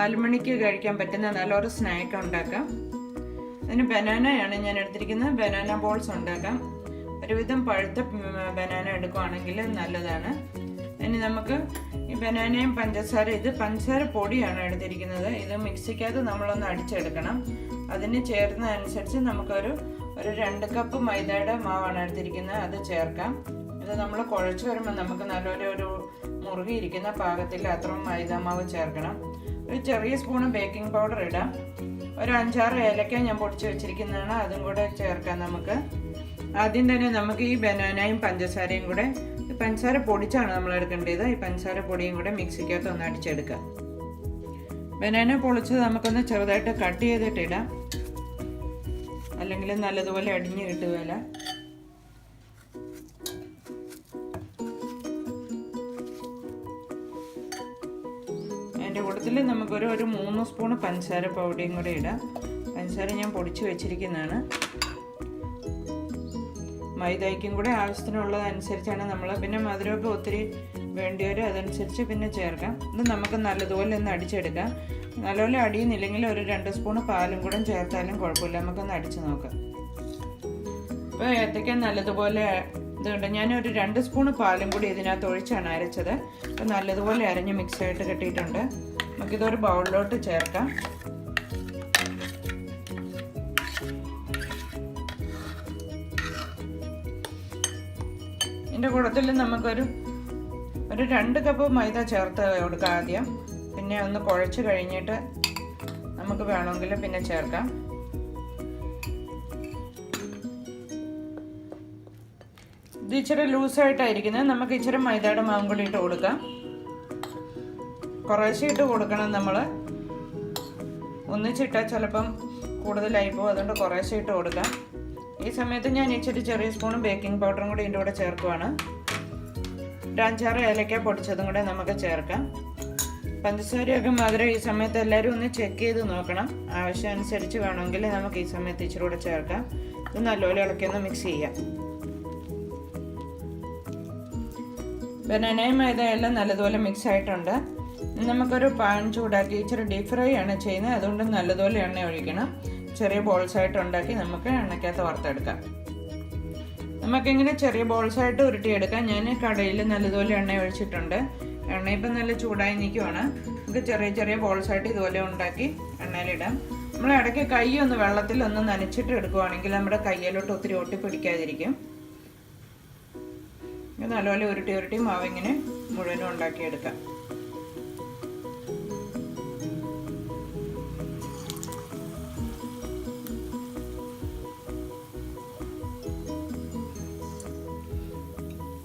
4 മണിക്ക് കഴിക്കാൻ പറ്റുന്ന നല്ലൊരു സ്നാക്ക് ഉണ്ടാക്കാം. അതിന് ബനാനയാണ് ഞാൻ എടുത്തിരിക്കുന്നത്. ബനാന ബോൾസ് ഉണ്ടാക്കാം. ഒരുവിധം പഴുത്ത ബനാന എടുക്കുകയാണെങ്കിൽ നല്ലതാണ്. ഇനി നമുക്ക് ഈ ബനാനയും പഞ്ചസാര, ഇത് പഞ്ചസാര പൊടിയാണ് എടുത്തിരിക്കുന്നത്. ഇത് മിക്സിക്കകത്ത് നമ്മളൊന്ന് അടിച്ചെടുക്കണം. അതിന് ചേർന്നതനുസരിച്ച് നമുക്കൊരു 2 കപ്പ് മൈദയുടെ മാവാണ് എടുത്തിരിക്കുന്നത്. അത് ചേർക്കാം. ഇത് നമ്മൾ കുഴച്ച് വരുമ്പോൾ നമുക്ക് നല്ലൊരു മുറുകിയിരിക്കുന്ന പാകത്തിൽ അത്രയും മൈദാമാവ് ചേർക്കണം. ഒരു ചെറിയ സ്പൂണ് ബേക്കിംഗ് പൗഡർ ഇടാം. ഒരു 5-6 ഏലക്ക ഞാൻ പൊടിച്ച് വെച്ചിരിക്കുന്നതാണ്, അതും കൂടെ ചേർക്കാം. നമുക്ക് ആദ്യം തന്നെ നമുക്ക് ഈ ബനാനയും പഞ്ചസാരയും കൂടെ, പഞ്ചസാര പൊടിച്ചാണ് നമ്മൾ എടുക്കേണ്ടത്. ഈ പഞ്ചസാര പൊടിയും കൂടെ മിക്സിക്കകത്ത് ഒന്ന് അടിച്ചെടുക്കാം. ബനാന പൊളിച്ചത് നമുക്കൊന്ന് ചെറുതായിട്ട് കട്ട് ചെയ്തിട്ട് ഇടാം, അല്ലെങ്കിൽ നല്ലതുപോലെ അടിഞ്ഞ് കിട്ടുകയില്ല. അതിൻ്റെ കൂട്ടത്തിൽ നമുക്കൊരു 3 സ്പൂണ് പഞ്ചസാര പൗഡറും കൂടെ ഇടാം. പഞ്ചസാര ഞാൻ പൊടിച്ച് വെച്ചിരിക്കുന്നതാണ്. മൈദയ്ക്കും കൂടെ ആവശ്യത്തിനുള്ളതനുസരിച്ചാണ് നമ്മൾ, പിന്നെ മധുരമൊക്കെ ഒത്തിരി വേണ്ടിവരും, അതനുസരിച്ച് പിന്നെ ചേർക്കാം. ഇത് നമുക്ക് നല്ലതുപോലെ ഒന്ന് അടിച്ചെടുക്കാം. നല്ലപോലെ അടിയുന്നില്ലെങ്കിൽ ഒരു 2 സ്പൂണ് പാലും കൂടെ ചേർത്താലും കുഴപ്പമില്ല. നമുക്കൊന്ന് അടിച്ച് നോക്കാം. ഇപ്പോൾ ഏത്തയ്ക്ക നല്ലതുപോലെ ഇതുകൊണ്ട് ഞാനൊരു 2 സ്പൂണ് പാലും കൂടി ഇതിനകത്ത് ഒഴിച്ചാണ് അരച്ചത്. അപ്പോൾ നല്ലതുപോലെ അരഞ്ഞ് മിക്സായിട്ട് കിട്ടിയിട്ടുണ്ട്. നമുക്കിതൊരു ബൗളിലോട്ട് ചേർക്കാം. ഇതിൻ്റെ കൂട്ടത്തിൽ നമുക്കൊരു 2 കപ്പ് മൈദ ചേർത്ത് കൊടുക്കാം ആദ്യം. പിന്നെ ഒന്ന് കുഴച്ച് കഴിഞ്ഞിട്ട് നമുക്ക് വേണമെങ്കിൽ പിന്നെ ചേർക്കാം. ഇത് ഇച്ചിരി ലൂസായിട്ടായിരിക്കുന്നത്. നമുക്ക് ഇച്ചിരി മൈദയുടെ മാവും കൂടി ഇട്ട് കൊടുക്കാം. കുറേശ്ശെ ഇട്ട് കൊടുക്കണം. നമ്മൾ ഒന്നിച്ചിട്ടാൽ ചിലപ്പം കൂടുതലായി പോകും, അതുകൊണ്ട് കുറേശ്ശെ ഇട്ട് കൊടുക്കാം. ഈ സമയത്ത് ഞാൻ ഇച്ചിരി ചെറിയ സ്പൂൺ ബേക്കിംഗ് പൗഡറും കൂടി ഇതിൻ്റെ കൂടെ ചേർക്കുവാണ്. ഒരു 5-6 ഏലക്ക പൊടിച്ചതും കൂടെ നമുക്ക് ചേർക്കാം. പഞ്ചസാരയൊക്കെ മധുരം ഈ സമയത്ത് എല്ലാവരും ഒന്ന് ചെക്ക് ചെയ്ത് നോക്കണം. ആവശ്യം അനുസരിച്ച് വേണമെങ്കിൽ നമുക്ക് ഈ സമയത്ത് ഇച്ചിരി കൂടെ ചേർക്കാം. ഇത് നല്ലപോലെ ഇളക്കിയൊന്ന് മിക്സ് ചെയ്യാം. ബനാനയും മൈദയെല്ലാം നല്ലതുപോലെ മിക്സ് ആയിട്ടുണ്ട്. നമുക്കൊരു പാൻ ചൂടാക്കി, ഇച്ചിരി ഡീപ് ഫ്രൈ ആണ് ചെയ്യുന്നത്, അതുകൊണ്ട് നല്ലതുപോലെ എണ്ണ ഒഴിക്കണം. ചെറിയ ബോൾസായിട്ട് ഉണ്ടാക്കി നമുക്ക് എണ്ണയ്ക്കകത്ത് വറുത്തെടുക്കാം. നമുക്കിങ്ങനെ ചെറിയ ബോൾസായിട്ട് ഉരുട്ടിയെടുക്കാം. ഞാൻ കടയിൽ നല്ലതുപോലെ എണ്ണ ഒഴിച്ചിട്ടുണ്ട്. എണ്ണ ഇപ്പം നല്ല ചൂടായി നിൽക്കുവാണ്. നമുക്ക് ചെറിയ ബോൾസായിട്ട് ഇതുപോലെ ഉണ്ടാക്കി എണ്ണയിലിടാം. നമ്മൾ ഇടയ്ക്ക് കൈ ഒന്ന് വെള്ളത്തിലൊന്ന് നനച്ചിട്ട് എടുക്കുവാണെങ്കിൽ നമ്മുടെ കയ്യിലോട്ട് ഒത്തിരി ഒട്ടിപ്പിടിക്കാതിരിക്കും. നല്ലപോലെ ഉരുട്ടി മാവിങ്ങനെ മുഴുവനും ഉണ്ടാക്കിയെടുക്കാം.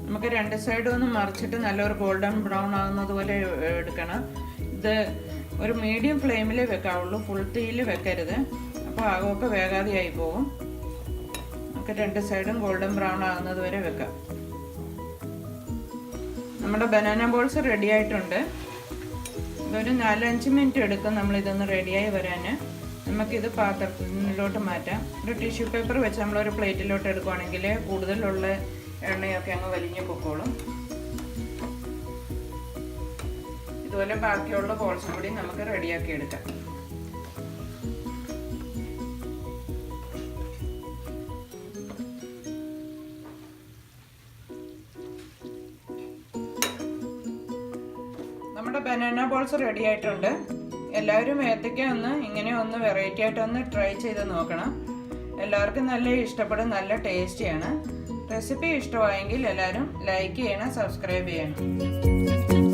നമുക്ക് 2 സൈഡും ഒന്ന് മറിച്ചിട്ട് നല്ലൊരു ഗോൾഡൻ ബ്രൗൺ ആകുന്നത് പോലെ എടുക്കണം. ഇത് ഒരു മീഡിയം ഫ്ലെയിമിൽ വെക്കാവുള്ളൂ, ഫുൾ തീയിൽ വെക്കരുത്. അപ്പോൾ ആകമൊക്കെ വേഗാതെയായി പോകും. നമുക്ക് 2 സൈഡും ഗോൾഡൻ ബ്രൗൺ ആകുന്നത് വരെ വെക്കാം. നമ്മുടെ ബനാന ബോൾസ് റെഡി ആയിട്ടുണ്ട്. ഇതൊരു 4-5 മിനിറ്റ് എടുക്കും നമ്മളിതൊന്ന് റെഡിയായി വരാൻ. നമുക്കിത് പാത്രത്തിലോട്ട് മാറ്റാം. ഒരു ടിഷ്യൂ പേപ്പർ വെച്ച് നമ്മളൊരു പ്ലേറ്റിലോട്ട് എടുക്കുകയാണെങ്കിൽ കൂടുതലുള്ള എണ്ണയൊക്കെ അങ്ങ് വലിഞ്ഞു പൊക്കോളും. ഇതുപോലെ ബാക്കിയുള്ള ബോൾസും കൂടി നമുക്ക് റെഡിയാക്കി എടുക്കാം. നമ്മുടെ ബനാന ബോൾസ് റെഡി ആയിട്ടുണ്ട്. എല്ലാവരും ഏത്തയ്ക്ക ഇങ്ങനെ ഒന്ന് വെറൈറ്റി ആയിട്ടൊന്ന് ട്രൈ ചെയ്ത് നോക്കണം. എല്ലാവർക്കും നല്ല ഇഷ്ടപ്പെടും, നല്ല ടേസ്റ്റിയാണ്. റെസിപ്പി ഇഷ്ടമായെങ്കിൽ എല്ലാവരും ലൈക്ക് ചെയ്യണം, സബ്സ്ക്രൈബ് ചെയ്യണം.